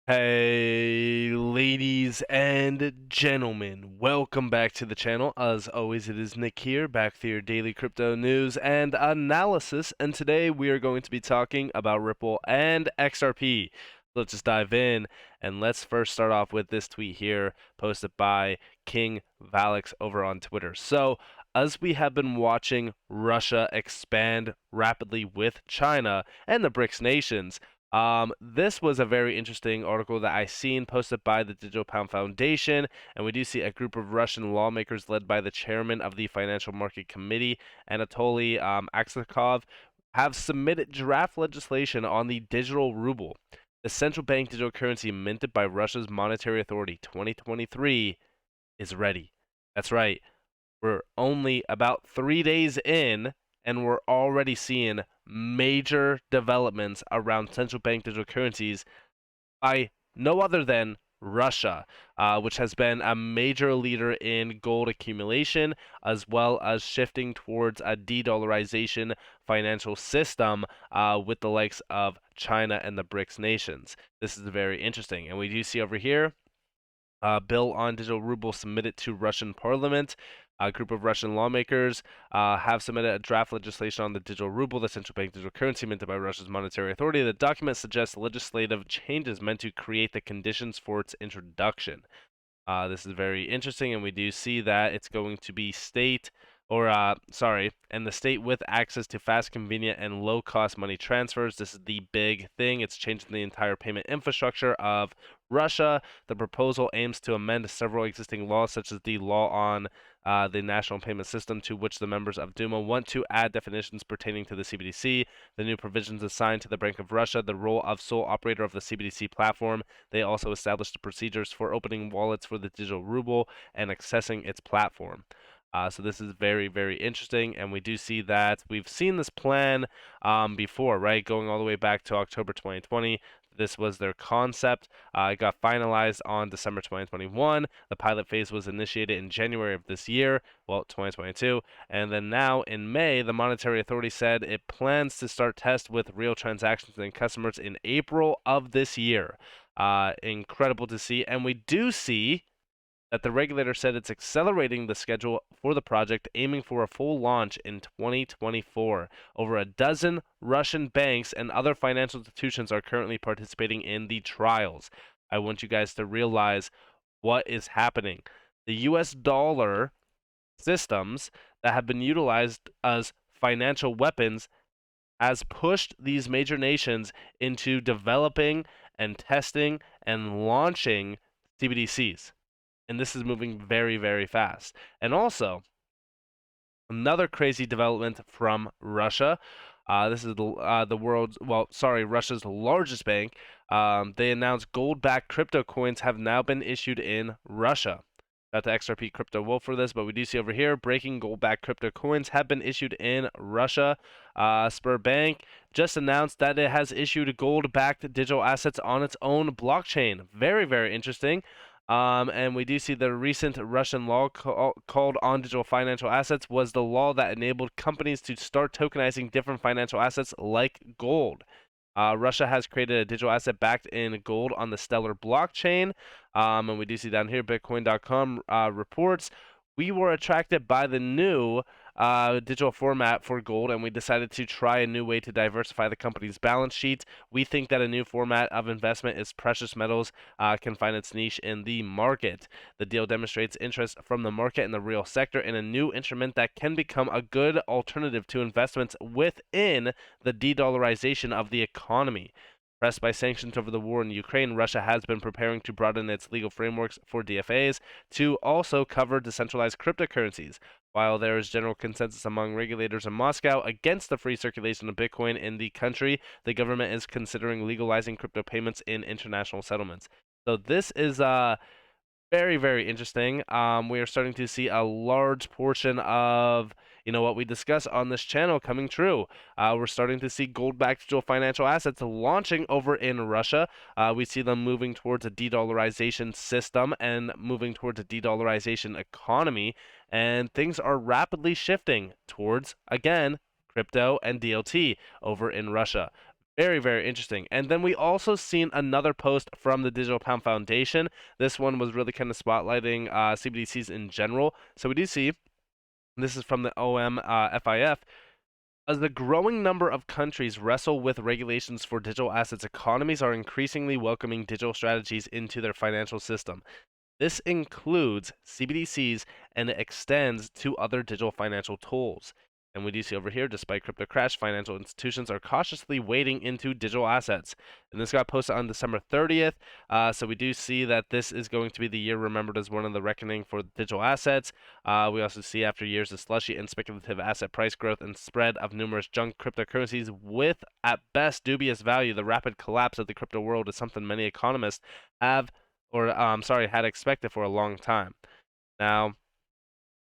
Hey, ladies and gentlemen, welcome back to the channel. As always, it is Nick here, back with your daily crypto news and analysis. And today we are going to be talking about Ripple and XRP. Let's just dive in, and let's first start off with this tweet here, posted by King Valix over on Twitter. So, as we have been watching Russia expand rapidly with China and the BRICS nations, this was a very interesting article that I seen posted by the Digital Pound Foundation, and we do see a group of Russian lawmakers led by the chairman of the Financial Market Committee, Anatoly Aksakov, have submitted draft legislation on the digital ruble, the central bank digital currency minted by Russia's Monetary Authority. 2023 is ready. That's right. We're only about 3 days in, and we're already seeing major developments around central bank digital currencies by no other than Russia, which has been a major leader in gold accumulation, as well as shifting towards a de-dollarization financial system with the likes of China and the BRICS nations. This is very interesting. And we do see over here bill on digital ruble submitted to Russian parliament. A group of Russian lawmakers have submitted a draft legislation on the digital ruble, the central bank digital currency minted by Russia's monetary authority. The document suggests legislative changes meant to create the conditions for its introduction. This is very interesting, and we do see that it's going to be and the state with access to fast, convenient, and low-cost money transfers. This is the big thing. It's changing the entire payment infrastructure of Russia. The proposal aims to amend several existing laws, such as the law on the national payment system, to which the members of Duma want to add definitions pertaining to the CBDC. The new provisions assign to the Bank of Russia the role of sole operator of the CBDC platform. They also established the procedures for opening wallets for the digital ruble and accessing its platform. So this is very, very interesting, and we do see that we've seen this plan before, right? Going all the way back to October 2020. This was their concept. It got finalized on December 2021. The pilot phase was initiated in January of this year, well, 2022. And then now in May, the Monetary Authority said it plans to start tests with real transactions and customers in April of this year. Incredible to see. And we do see that the regulator said it's accelerating the schedule for the project, aiming for a full launch in 2024. Over a dozen Russian banks and other financial institutions are currently participating in the trials. I want you guys to realize what is happening. The US dollar systems that have been utilized as financial weapons has pushed these major nations into developing and testing and launching CBDCs, and this is moving very, very fast. And also, another crazy development from Russia. This is Russia's largest bank. They announced gold-backed crypto coins have now been issued in Russia. Got the XRP crypto wolf for this, but we do see over here breaking gold-backed crypto coins have been issued in Russia. Sberbank just announced that it has issued gold-backed digital assets on its own blockchain. Very, very interesting. And we do see the recent Russian law called on digital financial assets was the law that enabled companies to start tokenizing different financial assets like gold. Russia has created a digital asset backed in gold on the Stellar blockchain. And we do see down here, Bitcoin.com reports, we were attracted by the new digital format for gold, and we decided to try a new way to diversify the company's balance sheet. We think that a new format of investment is precious metals can find its niche in the market. The deal demonstrates interest from the market and the real sector in a new instrument that can become a good alternative to investments within the de-dollarization of the economy. Pressed by sanctions over the war in Ukraine, Russia has been preparing to broaden its legal frameworks for DFAs to also cover decentralized cryptocurrencies. While there is general consensus among regulators in Moscow against the free circulation of Bitcoin in the country, the government is considering legalizing crypto payments in international settlements. So this is very, very interesting. We are starting to see a large portion of what we discuss on this channel coming true. We're starting to see gold-backed digital financial assets launching over in Russia. We see them moving towards a de-dollarization system and moving towards a de-dollarization economy, and things are rapidly shifting towards, again, crypto and DLT over in Russia. Very, very interesting. And then we also seen another post from the Digital Pound Foundation. This one was really kind of spotlighting CBDCs in general. So we do see, this is from the OMFIF, as the growing number of countries wrestle with regulations for digital assets, economies are increasingly welcoming digital strategies into their financial system. This includes CBDCs and it extends to other digital financial tools. And we do see over here, despite crypto crash, financial institutions are cautiously wading into digital assets. And this got posted on December 30th. So we do see that this is going to be the year remembered as one of the reckoning for digital assets. We also see after years of slushy and speculative asset price growth and spread of numerous junk cryptocurrencies with, at best, dubious value, the rapid collapse of the crypto world is something many economists have had expected for a long time. Now,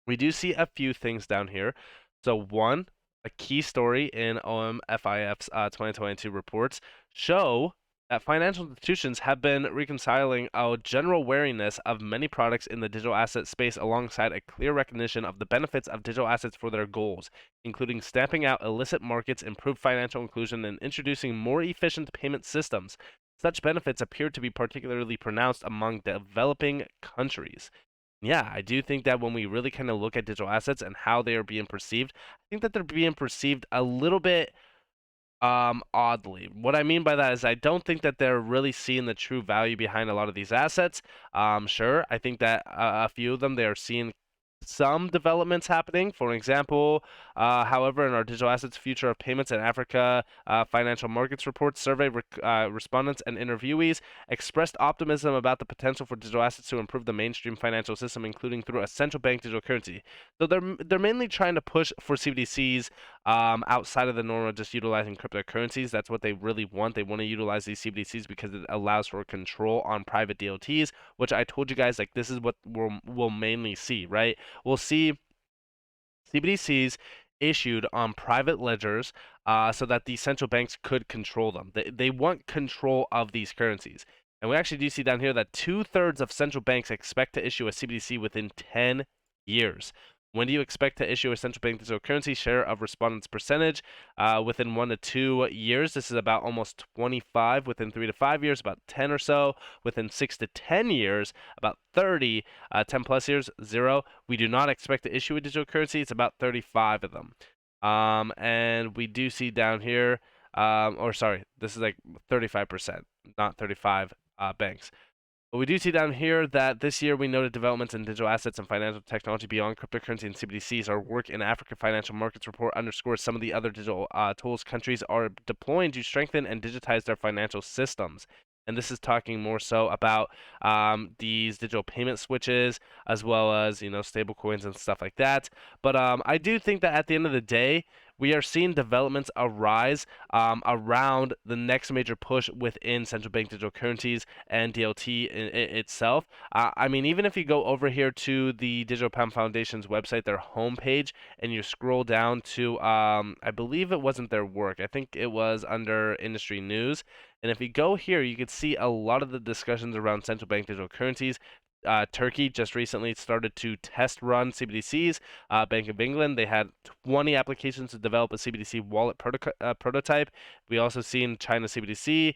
we do see a few things down here. So one, a key story in OMFIF's 2022 reports show that financial institutions have been reconciling a general wariness of many products in the digital asset space alongside a clear recognition of the benefits of digital assets for their goals, including stamping out illicit markets, improved financial inclusion, and introducing more efficient payment systems. Such benefits appear to be particularly pronounced among developing countries. Yeah, I do think that when we really kind of look at digital assets and how they are being perceived, I think that they're being perceived a little bit oddly. What I mean by that is I don't think that they're really seeing the true value behind a lot of these assets. Sure, I think that a few of them they are seeing some developments happening. For example, however, in our digital assets future of payments in Africa financial markets report, survey respondents and interviewees expressed optimism about the potential for digital assets to improve the mainstream financial system, including through a central bank digital currency. So they're mainly trying to push for CBDCs outside of the norm of just utilizing cryptocurrencies. That's what they really want. They want to utilize these CBDCs because it allows for control on private DLTs, which I told you guys, like, this is what we'll mainly see, right? We'll see CBDCs issued on private ledgers so that the central banks could control them. They want control of these currencies. And we actually do see down here that 2/3 of central banks expect to issue a CBDC within 10 years. When do you expect to issue a central bank digital currency? Share of respondents percentage within 1 to 2 years. This is about almost 25 within 3 to 5 years, about 10 or so within 6 to 10 years, about 30, 10 plus years, 0. We do not expect to issue a digital currency. It's about 35 of them. And we do see down here, this is like 35%, not 35 banks. But we do see down here that this year we noted developments in digital assets and financial technology beyond cryptocurrency and CBDCs. Our work in Africa Financial Markets Report underscores some of the other digital tools countries are deploying to strengthen and digitize their financial systems. And this is talking more so about these digital payment switches, as well as stable coins and stuff like that. But I do think that at the end of the day, we are seeing developments arise around the next major push within central bank digital currencies and DLT itself. I mean, even if you go over here to the Digital Pound Foundation's website, their homepage, and you scroll down to, I believe it wasn't their work. I think it was under industry news. And if you go here, you can see a lot of the discussions around central bank digital currencies. Turkey just recently started to test run CBDCs. Bank of England, they had 20 applications to develop a CBDC wallet prototype. We also seen China CBDC,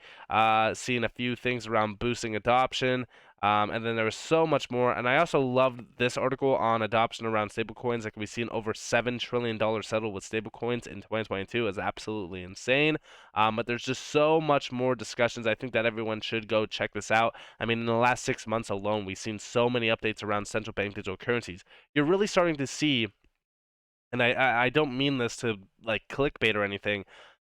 seen a few things around boosting adoption. And then there was so much more. And I also loved this article on adoption around stablecoins. Like we've seen over $7 trillion settled with stablecoins in 2022 is absolutely insane. But there's just so much more discussions. I think that everyone should go check this out. I mean, in the last 6 months alone, we've seen so many updates around central bank digital currencies. You're really starting to see, and I don't mean this to like clickbait or anything,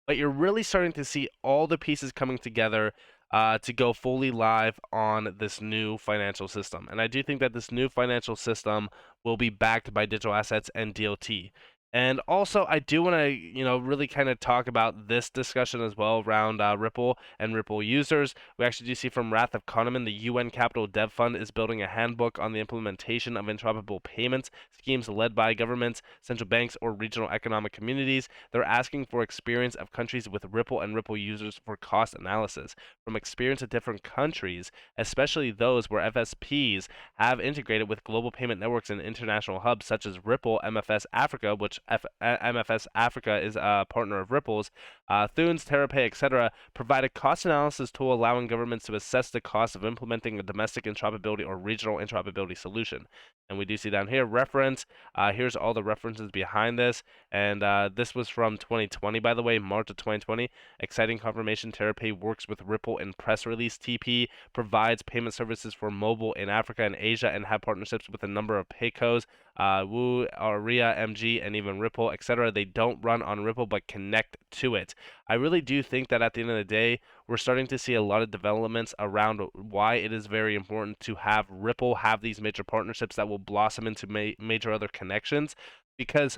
but you're really starting to see all the pieces coming together to go fully live on this new financial system. And I do think that this new financial system will be backed by digital assets and DLT. And also, I do want to, really kind of talk about this discussion as well around Ripple and Ripple users. We actually do see from Wrath of Kahneman, the UN Capital Dev Fund is building a handbook on the implementation of interoperable payments schemes led by governments, central banks, or regional economic communities. They're asking for experience of countries with Ripple and Ripple users for cost analysis. From experience of different countries, especially those where FSPs have integrated with global payment networks and international hubs such as Ripple MFS Africa, which MFS Africa is a partner of Ripple's. Thunes, TerraPay, etc., provide a cost analysis tool allowing governments to assess the cost of implementing a domestic interoperability or regional interoperability solution. And we do see down here reference. Here's all the references behind this. And this was from 2020, by the way, March of 2020. Exciting confirmation. TerraPay works with Ripple in press release. TP provides payment services for mobile in Africa and Asia and have partnerships with a number of paycos, Woo, Aria, MG, and even Ripple, etc. They don't run on Ripple but connect to it. I really do think that at the end of the day, we're starting to see a lot of developments around why it is very important to have Ripple have these major partnerships that will blossom into major other connections. Because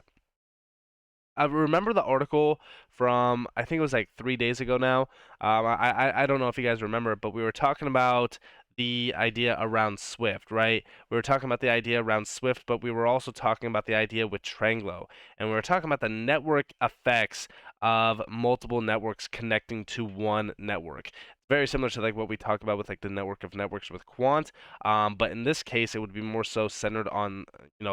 I remember the article from, I think it was like 3 days ago now. I don't know if you guys remember, but we were talking about the idea around Swift, right? We were talking about the idea around Swift, but we were also talking about the idea with Tranglo, and we were talking about the network effects of multiple networks connecting to one network. Very similar to like what we talked about with like the network of networks with Quant, but in this case, it would be more so centered on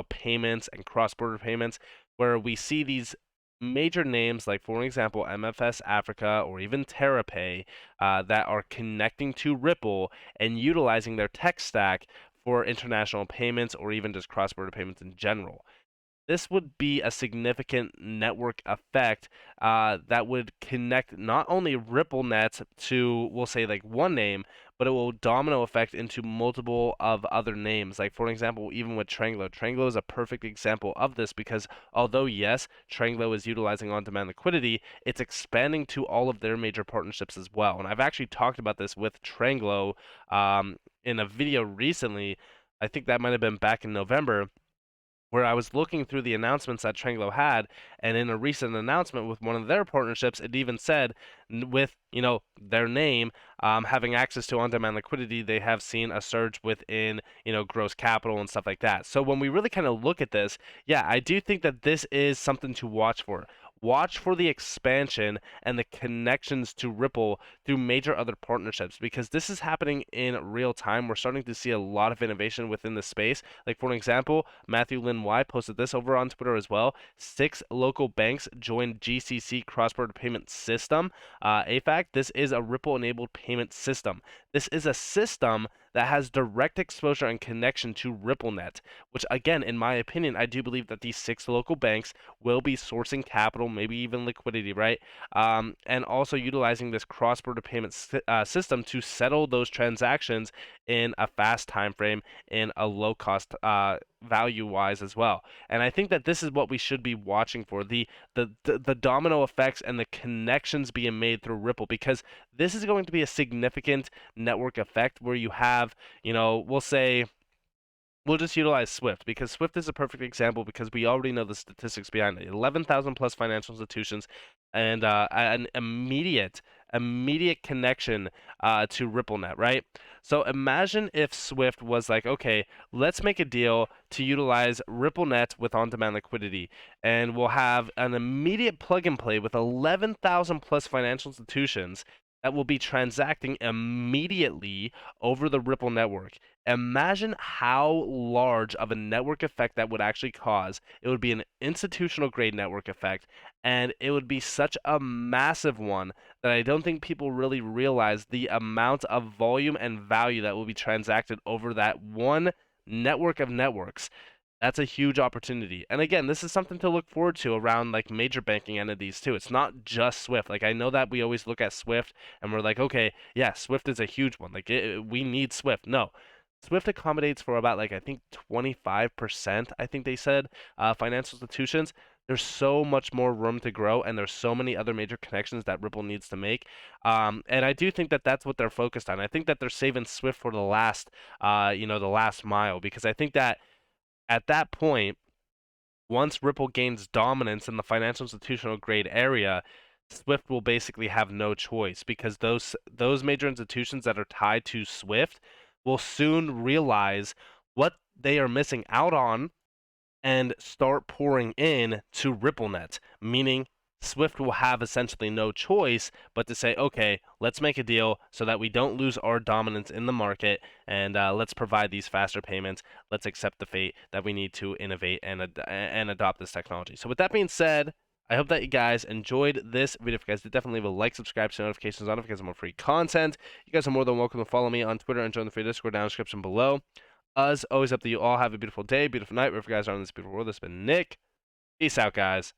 payments and cross-border payments, where we see these major names like, for example, MFS Africa or even TerraPay that are connecting to Ripple and utilizing their tech stack for international payments or even just cross-border payments in general. This would be a significant network effect that would connect not only RippleNet to, we'll say, like one name, but it will domino effect into multiple of other names. Like, for example, even with Tranglo. Tranglo is a perfect example of this because although, yes, Tranglo is utilizing on-demand liquidity, it's expanding to all of their major partnerships as well. And I've actually talked about this with Tranglo in a video recently. I think that might have been back in November, where I was looking through the announcements that Tranglo had, and in a recent announcement with one of their partnerships, it even said with their name having access to on-demand liquidity, they have seen a surge within gross capital and stuff like that. So when we really kind of look at this, yeah, I do think that this is something to watch for. Watch for the expansion and the connections to Ripple through major other partnerships, because this is happening in real time. We're starting to see a lot of innovation within the space. Like, for an example, Matthew Lin Y posted this over on Twitter as well. 6 local banks joined GCC cross-border payment system. AFAC, this is a Ripple-enabled payment system. This is a system that has direct exposure and connection to RippleNet, which, again, in my opinion, I do believe that these 6 local banks will be sourcing capital, maybe even liquidity, right? And also utilizing this cross-border payment system to settle those transactions in a fast time frame, in a low cost value-wise as well. And I think that this is what we should be watching for, the domino effects and the connections being made through Ripple, because this is going to be a significant network effect where you have, we'll say, we'll just utilize Swift, because Swift is a perfect example because we already know the statistics behind it. 11,000 plus financial institutions and an immediate connection to RippleNet, right? So imagine if Swift was like, okay, let's make a deal to utilize RippleNet with on-demand liquidity, and we'll have an immediate plug and play with 11,000 plus financial institutions that will be transacting immediately over the Ripple network. Imagine how large of a network effect that would actually cause. It would be an institutional grade network effect, and it would be such a massive one that I don't think people really realize the amount of volume and value that will be transacted over that one network of networks. That's a huge opportunity. And again, this is something to look forward to around like major banking entities too. It's not just Swift. Like, I know that we always look at Swift and we're like, okay, yeah, Swift is a huge one. Like, we need Swift. No. Swift accommodates for about, like, I think 25%, I think they said, financial institutions. There's so much more room to grow, and there's so many other major connections that Ripple needs to make. And I do think that that's what they're focused on. I think that they're saving Swift for the last, the last mile, because I think that at that point, once Ripple gains dominance in the financial institutional grade area, Swift will basically have no choice, because those major institutions that are tied to Swift will soon realize what they are missing out on and start pouring in to RippleNet, meaning Swift will have essentially no choice but to say, okay, let's make a deal so that we don't lose our dominance in the market, and let's provide these faster payments. Let's accept the fate that we need to innovate and adopt this technology. So with that being said, I hope that you guys enjoyed this video. If you guys did, definitely leave a like, subscribe, turn notifications on if you guys want more free content. You guys are more than welcome to follow me on Twitter and join the free Discord down in the description below. As always, hope that you all have a beautiful day, beautiful night, wherever you guys are in this beautiful world. This has been Nick. Peace out, guys.